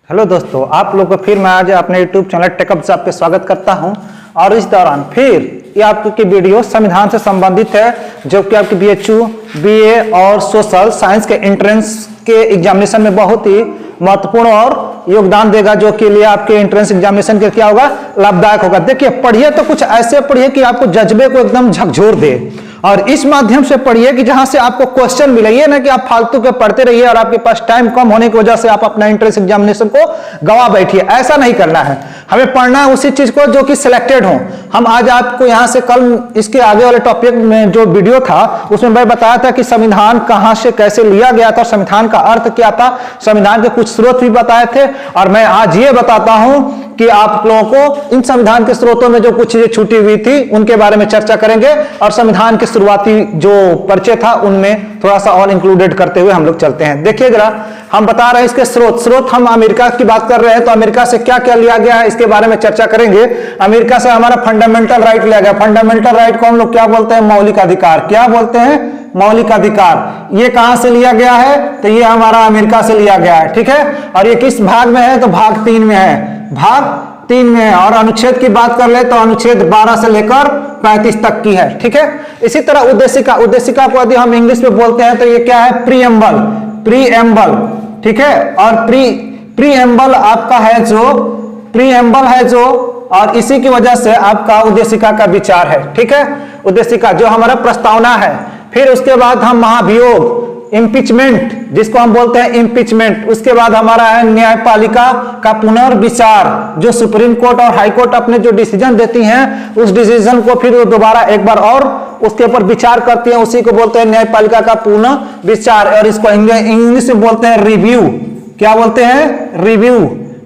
Hello दोस्तों, आप लोगों को फिर मैं आज अपने YouTube चैनल टेकअप से आपका स्वागत करता हूं। और इस दौरान फिर ये आपकी वीडियो संविधान से संबंधित है, जो कि आपकी BHU, BA और सोशल साइंस के एंट्रेंस के एग्जामिनेशन में बहुत ही महत्वपूर्ण और योगदान देगा, जो के लिए आपके एंट्रेंस एग्जामिनेशन के क्या होगा, लाभदायक होगा। देखिए, पढ़िए तो कुछ ऐसे पढ़िए कि आपको जज्बे को एकदम झकझोर दे, और इस माध्यम से पढ़िए कि जहां से आपको क्वेश्चन मिले। ये ना कि आप फालतू के पढ़ते रहिए और आपके पास टाइम कम होने की वजह से आप अपना एंट्रेंस एग्जामिनेशन को गवा बैठिए। ऐसा नहीं करना है, हमें पढ़ना है उसी चीज को जो कि सिलेक्टेड हो। हम आज आपको यहां से कल इसके आगे वाले टॉपिक में जो वीडियो था उसमें मैं बताया था कि संविधान कहां से कैसे लिया गया था, संविधान का अर्थ क्या था, संविधान के कुछ स्रोत भी बताए थे। और मैं आज ये बताता हूं कि आप लोगों को इन संविधान के स्रोतों में जो कुछ चीजें छूटी हुई थी उनके बारे में चर्चा करेंगे, और संविधान के शुरुआती जो परिचय था उनमें थोड़ा सा और इंक्लूडेड करते हुए हम लोग चलते हैं। देखिए जरा, हम बता रहे हैं इसके स्रोत हम अमेरिका की बात कर रहे हैं, तो अमेरिका से क्या क्या लिया गया है इसके बारे में चर्चा करेंगे। अमेरिका से हमारा फंडामेंटल राइट लिया गया। फंडामेंटल राइट को हम लोग क्या बोलते हैं? मौलिक अधिकार। क्या बोलते हैं? मौलिक अधिकार। ये कहां से लिया गया है? तो ये हमारा अमेरिका से लिया गया है, ठीक है। और ये किस भाग में है? तो भाग 3 में है, भाग 3 में है। और अनुच्छेद की बात कर ले तो अनुच्छेद 12 से लेकर 35 तक की है, ठीक है। इसी तरह उद्देशिका को यदि हम इंग्लिश में बोलते हैं तो ये क्या है? प्रीएम्बल, ठीक है। और प्रीएम्बल आपका है जो, और इसी की वजह से आपका उद्देशिका का विचार है, ठीक है। उद्देशिका जो हमारा प्रस्तावना है। फिर उसके बाद हम महाभियोग, इम्पीचमेंट जिसको हम बोलते हैं इम्पीचमेंट। उसके बाद हमारा है न्यायपालिका का पुनर्विचार, जो सुप्रीम कोर्ट और हाई कोर्ट अपने जो डिसीजन देती हैं उस डिसीजन को फिर दोबारा एक बार और उसके ऊपर विचार करती हैं, उसी को बोलते हैं न्यायपालिका का पुनर्विचार। और इसको इंग्लिश में बोलते हैं रिव्यू। क्या बोलते हैं? रिव्यू,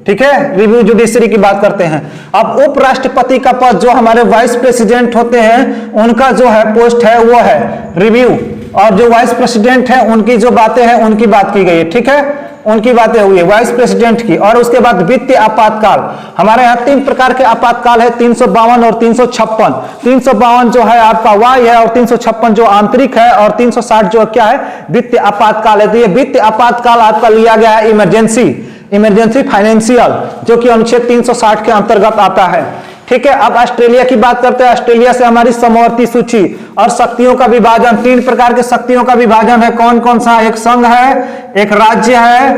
ठीक है। रिव्यू जुडिशरी की बात करते हैं। अब उपराष्ट्रपति का पद, जो हमारे वाइस प्रेसिडेंट होते हैं, उनका जो है पोस्ट है वो है रिव्यू। और जो वाइस प्रेसिडेंट है उनकी जो बातें हैं उनकी बात की गई है, ठीक है। उनकी बातें हुई है वाइस प्रेसिडेंट की। और उसके बाद वित्तीय आपातकाल। हमारे यहाँ 3 प्रकार के आपातकाल है, 352 और 356। 352 जो है आपका वाय है, और 356 जो आंतरिक है, और 360 जो क्या है? वित्तीय आपातकाल है। तो ये वित्तीय आपातकाल आपका लिया गया है इमरजेंसी फाइनेंशियल, जो कि अनुच्छेद 360 के अंतर्गत आता है, ठीक है। अब ऑस्ट्रेलिया की बात करते हैं। ऑस्ट्रेलिया से हमारी समवर्ती सूची और शक्तियों का विभाजन। 3 प्रकार के शक्तियों का विभाजन है। कौन कौन सा? एक संघ है, एक राज्य है,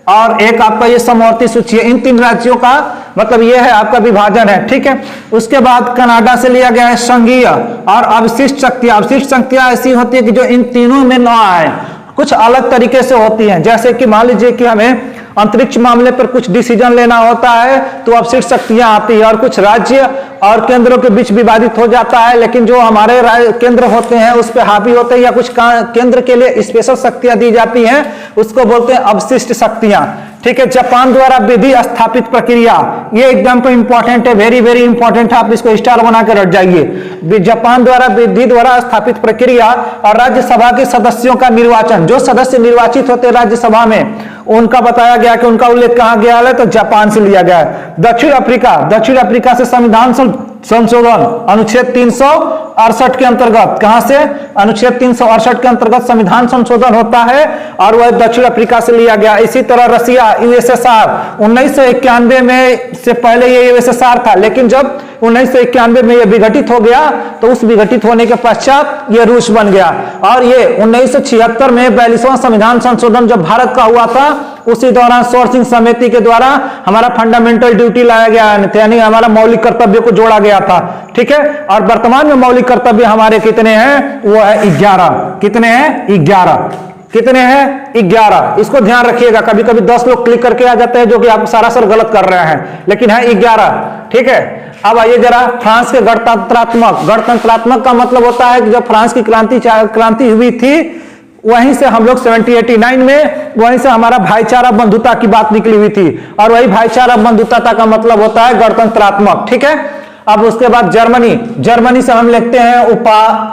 और एक आपका ये समवर्ती सूची है। इन 3 राज्यों का मतलब ये है आपका विभाजन है, ठीक है। उसके बाद कनाडा से लिया गया है संघीय और अवशिष्ट शक्तियां। अवशिष्ट शक्तियां ऐसी होती है कि जो इन तीनों में ना आए, कुछ अलग तरीके से होती हैं। जैसे कि मान लीजिए कि हमें अंतरिक्ष मामले पर कुछ डिसीजन लेना होता है तो अवशिष्ट शक्तियां आती है, और कुछ राज्य और केंद्रों के बीच विवादित हो जाता है, लेकिन जो हमारे केंद्र होते हैं उस पर हावी होते हैं, या कुछ केंद्र के लिए स्पेशल शक्तियां दी जाती हैं, उसको बोलते हैं अवशिष्ट शक्तियां, ठीक है। जापान द्वारा विधि स्थापित प्रक्रिया, ये एग्जाम्पल इंपॉर्टेंट है, वेरी वेरी इंपॉर्टेंट है, आप इसको स्टार बना के रख जाइए। जापान द्वारा विधि द्वारा स्थापित प्रक्रिया और राज्यसभा के सदस्यों का निर्वाचन। जो सदस्य निर्वाचित होते हैं राज्यसभा में, उनका बताया गया कि उनका उल्लेख कहां गया है? तो जापान से लिया गया है। दक्षिण अफ्रीका से संविधान संशोधन अनुच्छेद 368 के अंतर्गत। कहां से? अनुच्छेद 368 के अंतर्गत संविधान संशोधन होता है, और वह दक्षिण अफ्रीका से लिया गया। इसी तरह रसिया, USSR 1991 में से पहले ये USSR था, लेकिन जब 1991 में यह विघटित हो गया तो उस विघटित होने के पश्चात ये रूस बन गया। और ये 1976 में 42वां संविधान संशोधन जब भारत का हुआ था, उसी दौरान सोर्सिंग समिति के द्वारा हमारा फंडामेंटल ड्यूटी लाया गया, यानी हमारा मौलिक कर्तव्य को जोड़ा गया था, ठीक है। और वर्तमान में मौलिक कर्तव्य हमारे कितने हैं? वो है 11। कितने हैं? 11। कितने हैं? 11। इसको ध्यान रखिएगा, कभी कभी 10 लोग क्लिक करके आ जाते हैं, जो कि आप सरासर गलत कर रहे हैं, लेकिन है 11, ठीक है। अब आइए जरा फ्रांस के गणतंत्रात्मक का मतलब होता है कि जब फ्रांस की क्रांति हुई थी, वहीं से हम लोग 1789 में वहीं से हमारा भाईचारा बंधुता की बात निकली हुई थी, और वही भाईचारा बंधुता का मतलब होता है गणतंत्रात्मक, ठीक है। अब उसके बाद जर्मनी से हम लिखते हैं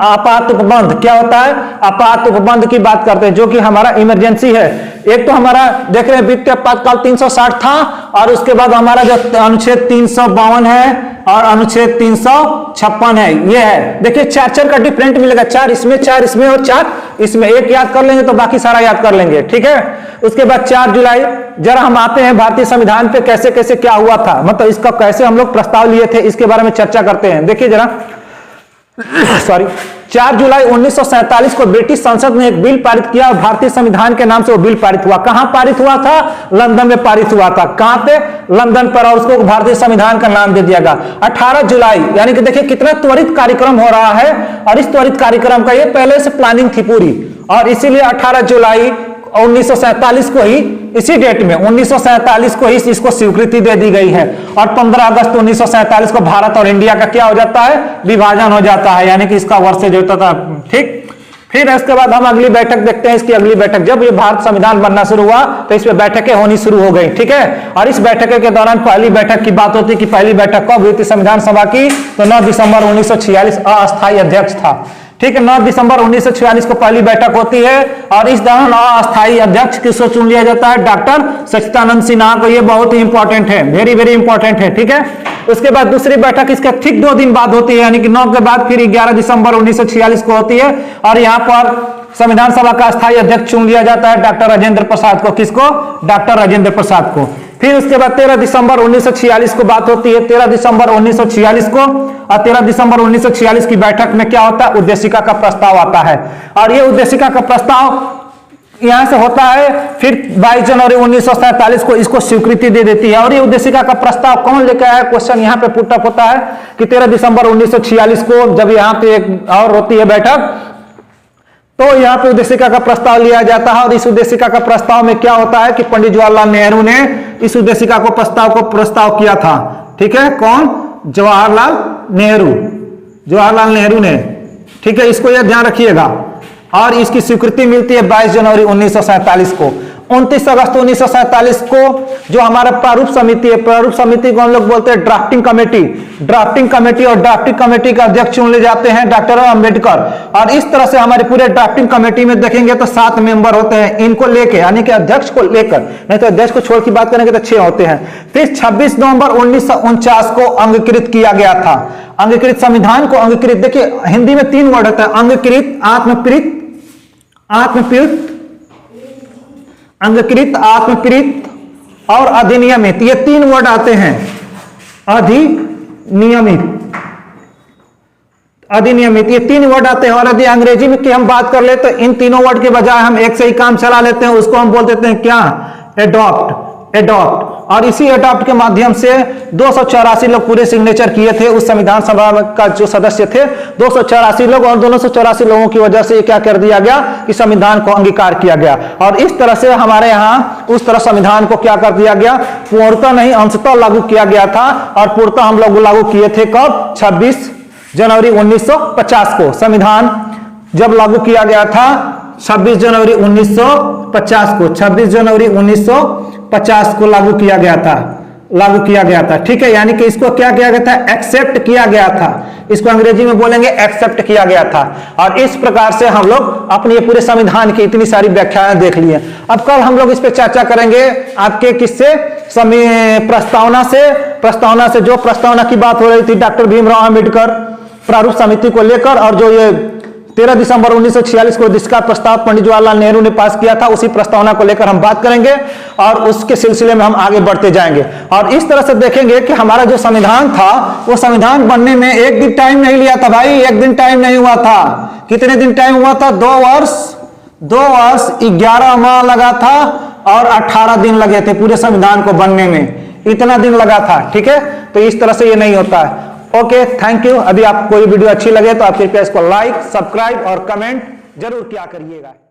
आपात उपबंध। क्या होता है? आपात उपबंध की बात करते हैं, जो कि हमारा इमरजेंसी है। एक तो हमारा देख रहे हैं वित्तीय आपातकाल 360 था, और उसके बाद हमारा जो अनुच्छेद 352 है और अनुच्छेद 356 है, ये है। देखिए 4 का डिफरेंट मिलेगा, 4 इसमें और 4 इसमें। एक याद कर लेंगे तो बाकी सारा याद कर लेंगे, ठीक है। उसके बाद 4 जुलाई, जरा हम आते हैं भारतीय संविधान पे कैसे कैसे क्या हुआ था, मतलब इसका कैसे हम लोग प्रस्ताव लिए थे, इसके बारे में चर्चा करते हैं। देखिए जरा सॉरी 4 जुलाई 1947 को ब्रिटिश संसद ने एक बिल पारित किया और भारतीय संविधान के नाम से वो बिल पारित हुआ। कहां पारित हुआ था? लंदन में पारित हुआ था। कहां पे? लंदन पर, और उसको भारतीय संविधान का नाम दे दिया गया। 18 जुलाई, यानी कि देखिए कितना त्वरित कार्यक्रम हो रहा है, और इस त्वरित कार्यक्रम का ये पहले से प्लानिंग थी पूरी, और इसीलिए 18 जुलाई 1947 को ही, इसी डेट में 1947 को ही इसको स्वीकृति दे दी गई है। और 15 अगस्त 1947 को भारत और इंडिया का क्या हो जाता है? विभाजन हो जाता है, यानी कि इसका वर्ष जो होता था, ठीक। फिर इसके बाद हम अगली बैठक देखते हैं। इसकी अगली बैठक, जब ये भारत संविधान बनना शुरू हुआ तो इस पे बैठकें होनी शुरू हो गई, ठीक है। और इस बैठक के दौरान पहली बैठक की बात होती है कि पहली बैठक कब हुई थी संविधान सभा की? तो 9 दिसंबर 1946 अस्थायी अध्यक्ष था, ठीक है। 9 दिसंबर 1946 को पहली बैठक होती है, और इस दौरान अस्थायी अध्यक्ष किसको चुन लिया जाता है? डॉक्टर सच्चिदानंद सिन्हा को। ये बहुत ही इंपॉर्टेंट है, वेरी वेरी इंपॉर्टेंट है, ठीक है। उसके बाद दूसरी बैठक इसके ठीक 2 दिन बाद होती है, यानी कि 9 के बाद फिर 11 दिसंबर 1946 को होती है, और यहाँ पर संविधान सभा का अस्थायी अध्यक्ष चुन लिया जाता है डॉक्टर राजेंद्र प्रसाद को। किसको? डॉक्टर राजेंद्र प्रसाद को। फिर उसके बाद 13 दिसंबर 1946 को बात होती है, 13 दिसंबर 1946 को, और 13 दिसंबर 1946 की बैठक में क्या होता है? उद्देशिका का प्रस्ताव आता है, और ये उद्देशिका का प्रस्ताव यहां से होता है। फिर 22 जनवरी 1947 को इसको स्वीकृति दे देती है। और ये उद्देशिका का प्रस्ताव कौन लेकर आया? क्वेश्चन यहां पे पुटअप होता है कि 13 दिसंबर 1946 को जब यहां पे एक और होती है बैठक, तो यहां पे उद्देशिका का प्रस्ताव लिया जाता है। और इस उद्देशिका का प्रस्ताव में क्या होता है कि पंडित जवाहरलाल नेहरू ने इस उद्देशिका को प्रस्ताव किया था, ठीक है। कौन? जवाहरलाल नेहरू ने, ठीक है। इसको यह ध्यान रखिएगा। और इसकी स्वीकृति मिलती है 22 जनवरी 1947 को। 29 अगस्त 1947 को जो हमारा प्रारूप समिति है, प्रारूप समिति को हम लोग बोलते हैं ड्राफ्टिंग कमेटी, और ड्राफ्टिंग कमेटी का अध्यक्ष चुन ले जाते हैं डॉक्टर अम्बेडकर। और इस तरह से हमारे पूरे ड्राफ्टिंग कमेटी में देखेंगे तो 7 मेंबर होते हैं, इनको लेके, यानी कि अध्यक्ष को लेकर, नहीं तो अध्यक्ष को छोड़ की बात करेंगे तो 6 होते हैं। फिर 26 नवंबर 1949 को अंगीकृत किया गया था। अंगीकृत संविधान को अंगीकृत, देखिए हिंदी में 3 वर्ड होता है, अंगीकृत, आत्मकृत और अधिनियमित, ये 3 वर्ड आते हैं। अधिनियमित, ये 3 वर्ड आते हैं। और यदि अंग्रेजी में की हम बात कर ले तो इन तीनों वर्ड के बजाय हम एक से ही काम चला लेते हैं, उसको हम बोल देते हैं क्या? एडॉप्ट। और इसी एडॉप्ट के माध्यम से 284 लोग पूरे सिग्नेचर किए थे उस संविधान सभा का जो सदस्य थे, 284 लोग, और 284 लोगों की वजह से क्या कर दिया गया कि संविधान को अंगीकार किया गया। और इस तरह से हमारे यहाँ उस तरह संविधान को क्या कर दिया गया? पूर्णतः नहीं, अंशतः लागू किया गया था। और पूर्णतः हम लोग लागू किए थे कब? 26 जनवरी 1950 को। संविधान जब लागू किया गया था 26 जनवरी 1950 को, 26 जनवरी 1950 को लागू किया गया था, ठीक है। यानी कि इसको क्या किया गया था? एक्सेप्ट किया गया था। इसको अंग्रेजी में बोलेंगे एक्सेप्ट किया गया था। और इस प्रकार से हम लोग अपने पूरे संविधान की इतनी सारी व्याख्याएं देख लिए। अब कल हम लोग इस पे चर्चा करेंगे आपके किससे? प्रस्तावना से जो प्रस्तावना की बात हो रही थी डॉक्टर भीमराव अंबेडकर प्रारूप समिति को लेकर, और जो ये 13 दिसंबर 1946 को जिसका प्रस्ताव पंडित जवाहरलाल नेहरू ने पास किया था, उसी प्रस्तावना को लेकर हम बात करेंगे, और उसके सिलसिले में हम आगे बढ़ते जाएंगे। और इस तरह से देखेंगे कि हमारा जो संविधान था, वो संविधान बनने में एक दिन टाइम नहीं लिया था भाई, एक दिन टाइम नहीं हुआ था। कितने दिन टाइम हुआ था? 2 वर्ष 11 माह लगा था, और 18 दिन लगे थे पूरे संविधान को बनने में, इतना दिन लगा था, ठीक है। तो इस तरह से ये नहीं होता है। Okay, thank you. अभी आपको कोई वीडियो अच्छी लगे तो आप कृपया इसको लाइक, सब्सक्राइब और कमेंट जरूर किया करिएगा।